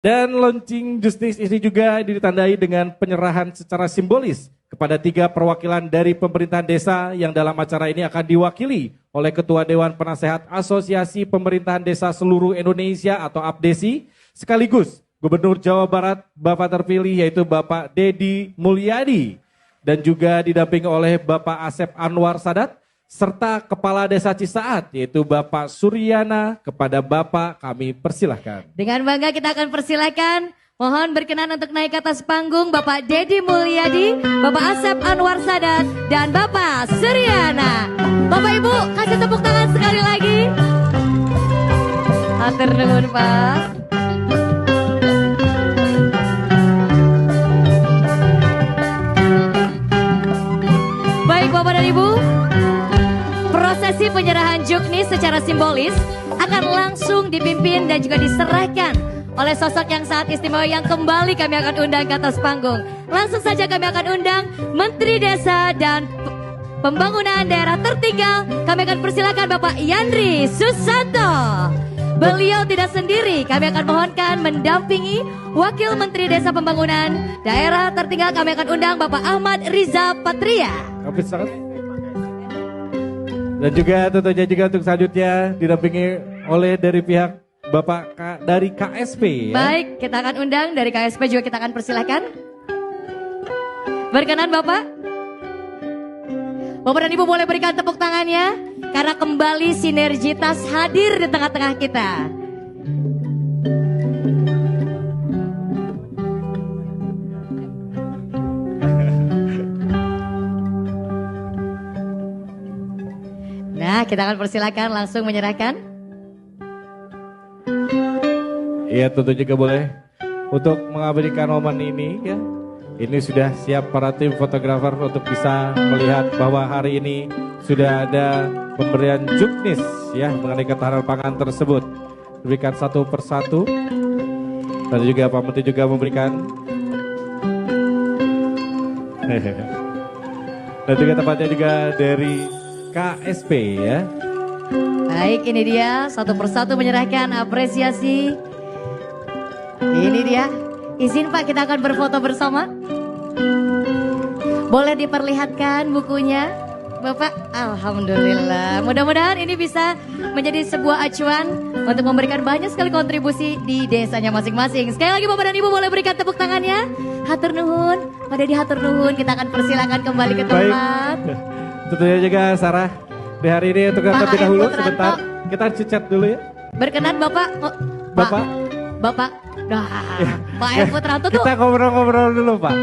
Dan launching Justis ini juga ditandai dengan penyerahan secara simbolis kepada 3 perwakilan dari pemerintahan desa yang dalam acara ini akan diwakili oleh Ketua Dewan Penasehat Asosiasi Pemerintahan Desa Seluruh Indonesia atau APDESI, sekaligus Gubernur Jawa Barat Bapak terpilih yaitu Bapak Dedi Mulyadi, dan juga didampingi oleh Bapak Asep Anwar Sadat, serta Kepala Desa Cisaat yaitu Bapak Suryana. Kepada Bapak kami persilahkan. Dengan bangga kita akan persilahkan, mohon berkenan untuk naik ke atas panggung Bapak Dedi Mulyadi, Bapak Asep Anwar Sadat, dan Bapak Suryana. Bapak Ibu kasih tepuk tangan sekali lagi. Hatur nuhun Pak. Baik Bapak dan Ibu, prosesi penyerahan juknis secara simbolis akan langsung dipimpin dan juga diserahkan oleh sosok yang sangat istimewa yang kembali kami akan undang ke atas panggung. Langsung saja kami akan undang Menteri Desa dan Pembangunan Daerah Tertinggal. Kami akan persilakan Bapak Yandri Susanto. Beliau tidak sendiri, kami akan mohonkan mendampingi Wakil Menteri Desa Pembangunan Daerah Tertinggal. Kami akan undang Bapak Ahmad Riza Patria. Dan juga tentunya juga untuk selanjutnya didampingi oleh dari pihak Bapak dari KSP. Ya. Baik, kita akan undang dari KSP juga kita akan persilahkan. Berkenan Bapak? Bapak dan Ibu boleh berikan tepuk tangannya karena kembali sinergitas hadir di tengah-tengah kita. Nah, kita akan persilakan langsung menyerahkan. Iya, tentu juga boleh untuk mengabadikan momen ini ya. Ini sudah siap para tim fotografer untuk bisa melihat bahwa hari ini sudah ada pemberian juknis ya mengenai ketahanan pangan tersebut. Diberikan satu persatu. Dan juga Pak Menteri juga memberikan. Dan juga tempatnya juga dari KSP ya. Baik, ini dia satu persatu menyerahkan apresiasi. Ini dia. Izin Pak, kita akan berfoto bersama. Boleh diperlihatkan bukunya, Bapak? Alhamdulillah. Mudah-mudahan ini bisa menjadi sebuah acuan untuk memberikan banyak sekali kontribusi di desanya masing-masing. Sekali lagi Bapak dan Ibu boleh berikan tepuk tangannya. Hatur nuhun. Pada di hatur nuhun, kita akan persilakan kembali ke tempat. Baik. Tentunya juga Sarah di hari ini untuk terlebih dahulu sebentar. Kita cicat dulu ya. Berkenan Bapak. Oh, Bapak. Bapak. Nah, Pak M. Putranto tuh. Kita ngobrol-ngobrol dulu Pak.